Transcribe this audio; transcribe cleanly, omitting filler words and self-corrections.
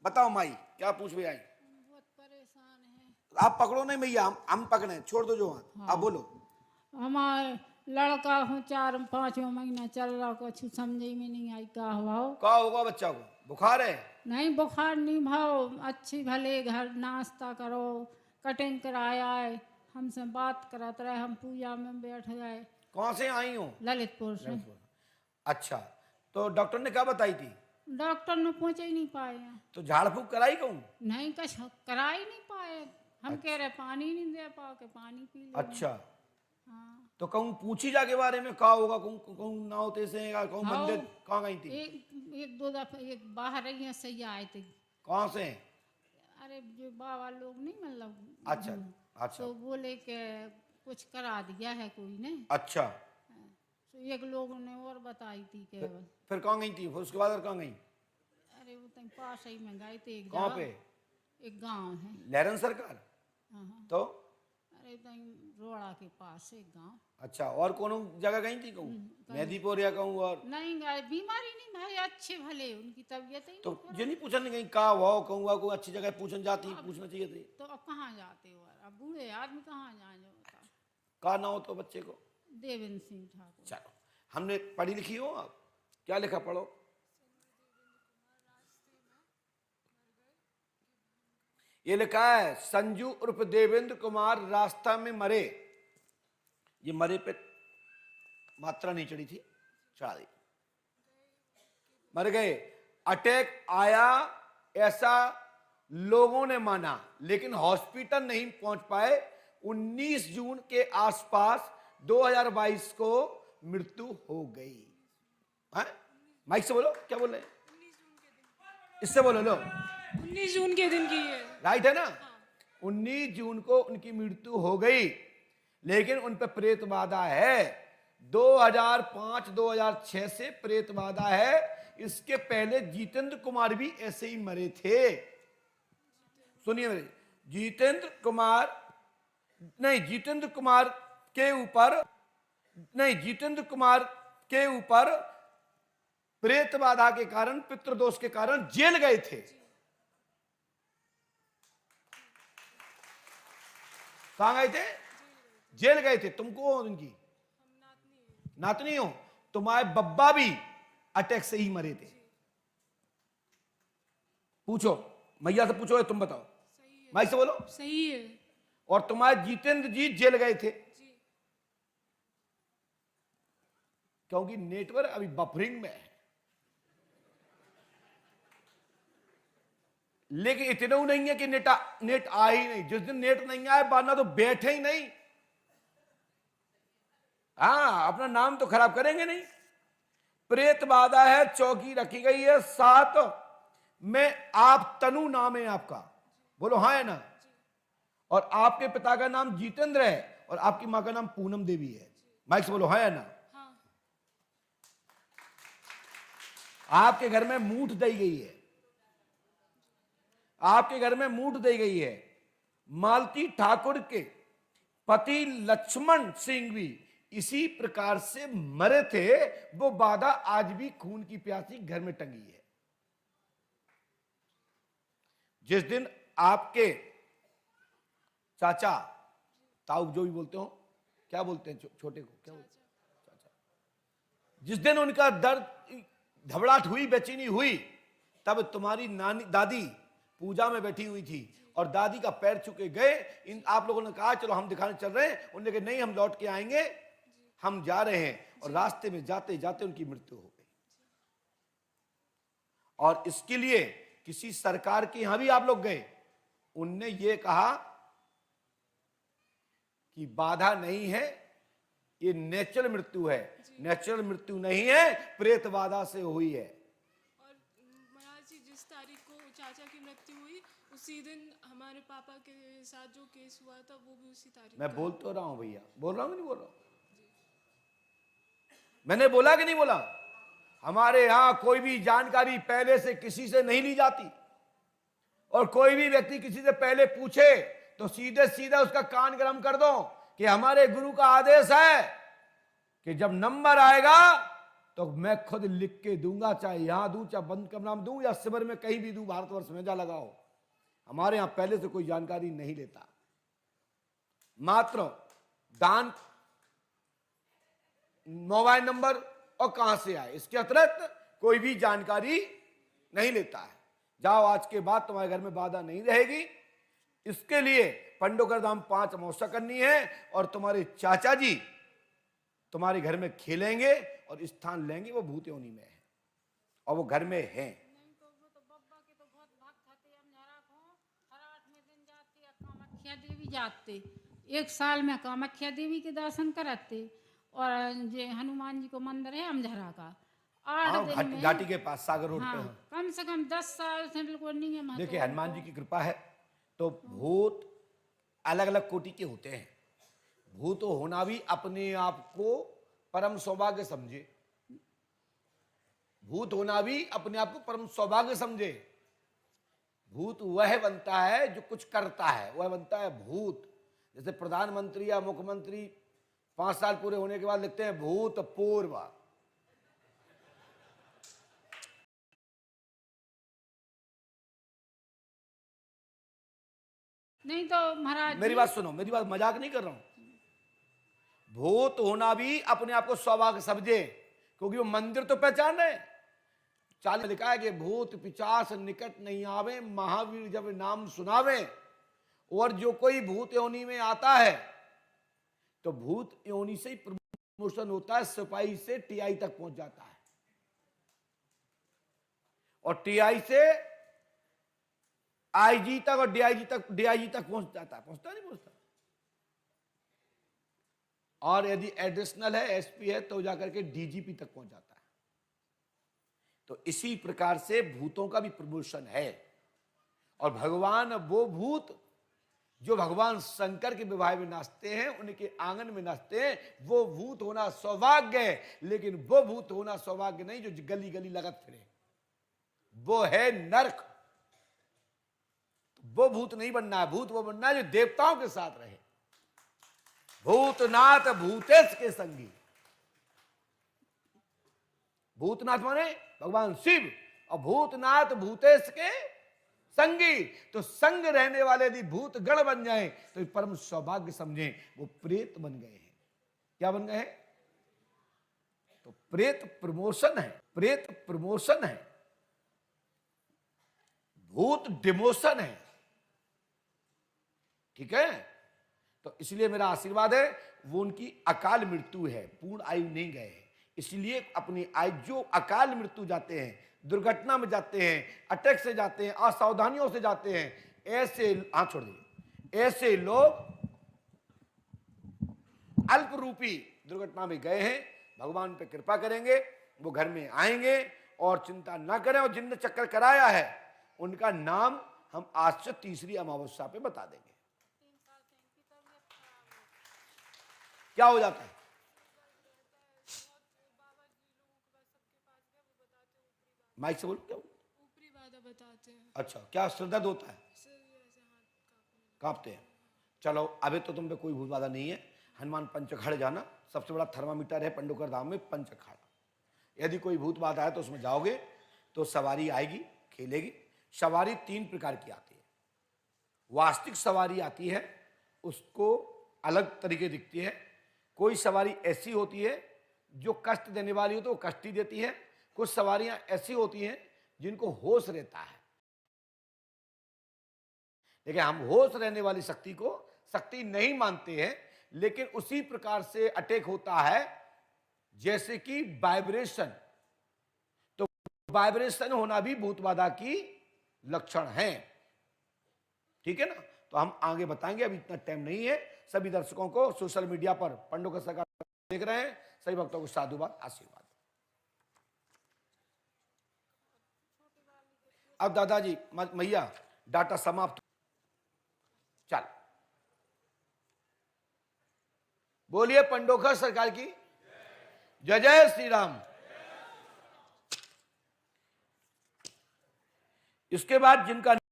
बताओ माई, क्या पूछ भी आई? बहुत परेशान है। आप पकड़ो नहीं भैया, हम पकड़े, छोड़ दो जो हाथ। हाँ। आप बोलो। हमारे लड़का हूँ 4-5वां महीना चल रहा, कुछ समझ में नहीं आई का हुआ हो। क्या होगा बच्चा को? बुखार है? नहीं बुखार नहीं भाव, अच्छी भले घर नाश्ता करो, कटिंग कराया है, हमसे बात करत रहे, हम पूजा में बैठ गए। कौन से आई हो? ललितपुर से। अच्छा, तो डॉक्टर ने क्या बताई थी? डॉक्टर ने पहुँच ही नहीं पाए हैं। तो झाड़ फूक कराई कहूँ? नहीं कुछ करा ही नहीं पाए। हम कह रहे पानी नहीं दे पाओ के पानी पी लो। अच्छा, हाँ। तो कहूँ पूछी जाके बारे में क्या होगा? कहूँ ना होते से कहूँ हाँ, मंदिर कहाँ गई थी? एक दो दफे एक बाहर रही हैं सही आए थे। कहाँ से? अरे जो बाबा लोग नहीं मतलब। अच्छा अच्छा। तो बोले कि कुछ करा दिया है कोई ने। अच्छा, तो एक लोगों ने और बताई थी कि फिर कहाँ गई थी? फिर उसके बाद और कहाँ गई? अरे वो तक पास ही में गए थे एक कहाँ जगह। पे? एक गांव है। लहरन सरकार? हाँ। तो अरे तक रोड़ा के पास एक गांव। अच्छा, और कौन जगह गई थी कहूँ? मेहदीपुर या कहूँ और? नहीं गए, बीमारी नहीं भाई, अच्छे भले उनकी तबीयत ही तो नहीं ये नहीं पूछा नहीं कहीं का हुआ कहूँगा कोई अच्छी जगह पूछन जाती, पूछना चाहिए थी। तो अब कहाँ जाते हो यार? अब बूढ़े आदमी कहाँ जाए जो बता। का ना हो तो बच्चे को? देवेंद्र सिंह ठाकुर। चलो, हमने पढ़ी लिखी हो आप? क्या लिखा पढ़ो? ये लिखा है संजू उर्फ देवेंद्र कुमार रास्ता में मरे। ये मरे पे मात्रा नहीं चढ़ी थी, चढ़ा दी। मर गए, अटैक आया ऐसा लोगों ने माना, लेकिन हॉस्पिटल नहीं पहुंच पाए। 19 जून के आसपास 2022 को मृत्यु हो गई। माइक से बोलो, क्या बोल रहे हैं? इससे बोलो लो। 19 जून के दिन की है। राइट है ना? 19 जून को उनकी मृत्यु हो गई, लेकिन उन पर प्रेत बाधा है। 2005-2006 से प्रेत बाधा है। इसके पहले जितेंद्र कुमार भी ऐसे ही मरे थे। सुनिए मेरे, जितेंद्र कुमार के ऊपर प्रेत बाधा के कारण, पितृदोष के कारण जेल गए थे। कहां गए थे? जेल गए थे। तुमको उनकी नातनी हो? तुम्हारे बब्बा भी अटैक से ही मरे थे। पूछो मैया से, पूछो तुम बताओ। माइक से बोलो। सही है। और तुम्हारे जितेंद्र जी जेल गए थे क्योंकि नेटवर्क अभी बफरिंग में है। लेकिन इतना नहीं है कि नेट आ ही नहीं। जिस दिन नेट नहीं आए बारना तो बैठे ही नहीं। हाँ, अपना नाम तो खराब करेंगे नहीं। प्रेत बाधा है, चौकी रखी गई है 7 में। आप तनु नाम है आपका, बोलो हाँ है ना? और आपके पिता का नाम जितेंद्र है और आपकी मां का नाम पूनम देवी है। माइक से बोलो हाँ है ना? हाँ। आपके घर में मूठ दी गई है। आपके घर में मूठ दी गई है। मालती ठाकुर के पति लक्ष्मण सिंह भी इसी प्रकार से मरे थे। वो बाधा आज भी खून की प्यासी घर में टंगी है। जिस दिन आपके चाचा, ताऊ जो भी बोलते हो, क्या बोलते हैं छोटे को, क्या बोलते हैं? चाचा। जिस दिन उनका दर्द, घबराहट हुई, बेचैनी हुई, तब तुम्हारी नानी दादी पूजा में बैठी हुई थी और दादी का पैर छुके गए। इन आप लोगों ने कहा चलो हम दिखाने चल रहे हैं। उन्होंने कहा नहीं, हम लौट के आएंगे, हम जा रहे हैं। और रास्ते में जाते जाते उनकी मृत्यु हो गई। और इसके लिए किसी सरकार के यहां भी आप लोग गए, उनने ये कहा कि बाधा नहीं है, ये नेचुरल मृत्यु है। नेचुरल मृत्यु नहीं है, प्रेत बाधा से हुई है। और महाराज जी, जिस तारीख को चाचा की मृत्यु हुई, उसी दिन हमारे पापा के साथ जो केस हुआ था वो भी उसी तारीख। मैं बोल तो रहा हूं भैया, बोल रहा हूं कि नहीं बोल रहा हूं? मैंने बोला कि नहीं बोला? हमारे यहां कोई भी जानकारी पहले से किसी से नहीं ली जाती। और कोई भी व्यक्ति किसी से पहले पूछे तो सीधे सीधे उसका कान गरम कर दो कि हमारे गुरु का आदेश है कि जब नंबर आएगा तो मैं खुद लिख के दूंगा, चाहे यहां दूं, चाहे बंद कमरा में दूं, या शिविर में कहीं भी दूं, भारतवर्ष में जा लगाओ। हमारे यहां पहले से कोई जानकारी नहीं लेता, मात्र दान, मोबाइल नंबर और कहां से आए, इसके अतिरिक्त कोई भी जानकारी नहीं लेता है। जाओ, आज के बाद तुम्हारे घर में बाधा नहीं रहेगी। इसके लिए पंडोकर धाम 5 अमावस्या करनी है, और तुम्हारे चाचा जी तुम्हारे घर में खेलेंगे और स्थान लेंगे। वो भूत योनि में है और वो घर में है। नहीं तो वो तो बब्बा के तो बहुत भक्त थे, हम जरा को हर 8वें दिन जाते, कामाख्या देवी जाते, 1 साल में कामाख्या देवी के दर्शन करते, और जे हनुमान जी को मंदिर है अमझरा का, 8 दिन में घाटी के पास सागर रोड पे हाँ, है। कम से कम 10 साल से बिल्कुल नहीं है। देखिए, हनुमान जी की कृपा है तो भूत अलग अलग कोटि के होते हैं। भूत होना भी अपने आप को परम सौभाग्य समझे, भूत होना भी अपने आप को परम सौभाग्य समझे। भूत वह बनता है जो कुछ करता है, वह बनता है भूत। जैसे प्रधानमंत्री या मुख्यमंत्री 5 साल पूरे होने के बाद लिखते हैं भूतपूर्व। नहीं तो महाराज मेरी बात सुनो, मेरी बात मजाक नहीं कर रहा हूं। भूत होना भी अपने आप को सौभाग्य समझे, क्योंकि वो मंदिर तो पहचान रहे। चाल में लिखा है कि भूत पिचास निकट नहीं आवे, महावीर जब नाम सुनावे। और जो कोई भूत योनि में आता है तो भूत योनि से ही प्रमोशन होता है, सिपाही से टीआई तक पहुंच जाता है, और टीआई से आईजी तक और डीआईजी तक पहुंच जाता है। पहुंचता नहीं पहुंचता? और यदि एडिशनल है, एसपी है, तो जाकर के डीजीपी तक पहुंच जाता है। तो इसी प्रकार से भूतों का भी प्रमोशन है। और भगवान वो भूत जो भगवान शंकर के विवाह में नाचते हैं, उनके आंगन में नाचते हैं, वो भूत होना सौभाग्य है। लेकिन वो भूत होना सौभाग्य नहीं जो गली गली लगत फिरे, वो है नरक। वो भूत नहीं बनना है। भूत वो बनना है जो देवताओं के साथ रहे। भूतनाथ भूतेश के संगी। भूतनाथ माने भगवान शिव, और भूतनाथ भूतेश के संगी। तो संग रहने वाले यदि भूत गण बन जाए तो परम सौभाग्य समझें। वो प्रेत बन गए हैं। क्या बन गए हैं? तो प्रेत प्रमोशन है, प्रेत प्रमोशन है, भूत डिमोशन है। ठीक है? तो इसलिए मेरा आशीर्वाद है, वो उनकी अकाल मृत्यु है, पूर्ण आयु नहीं गए हैं। इसलिए अपनी आयु, जो अकाल मृत्यु जाते हैं, दुर्घटना में जाते हैं, अटैक से जाते हैं, असावधानियों से जाते हैं, ऐसे हाथ छोड़ दिए, ऐसे लोग अल्प रूपी दुर्घटना में गए हैं। भगवान पे कृपा करेंगे, वो घर में आएंगे, और चिंता ना करें। और जिनने चक्कर कराया है उनका नाम हम आज से 3री अमावस्या पे बता देंगे। क्या हो जाता है? माइक से बोलो। क्या ऊपरी बाधा बताते हैं। अच्छा, क्या श्रद्धा होता है? सर ये ऐसे हाथ कांपते हैं। चलो, अभी तो तुम पे कोई भूत बाधा नहीं है। हनुमान पंच अखाड़े जाना, सबसे बड़ा थर्मामीटर है पंडोकर धाम में पंच अखाड़ा। यदि कोई भूत बाधा है तो उसमें जाओगे तो सवारी आएगी, खेलेगी। सवारी 3 प्रकार की आती है। वास्तविक सवारी आती है, उसको अलग तरीके दिखती है। कोई सवारी ऐसी होती है जो कष्ट देने वाली हो तो वो कष्ट ही देती है। कुछ सवारियां ऐसी होती हैं जिनको होश रहता है। लेकिन हम होश रहने वाली शक्ति को शक्ति नहीं मानते हैं। लेकिन उसी प्रकार से अटैक होता है जैसे कि वाइब्रेशन। तो वाइब्रेशन होना भी भूत बाधा की लक्षण है। ठीक है ना? तो हम आगे बताएंगे, अभी इतना टाइम नहीं है। सभी दर्शकों को सोशल मीडिया पर पंडोकर सरकार देख रहे हैं, सभी भक्तों को साधुवाद, आशीर्वाद। अब दादाजी, मैया, डाटा समाप्त। चल, बोलिए पंडोकर सरकार की जय। जय श्री राम। इसके बाद जिनका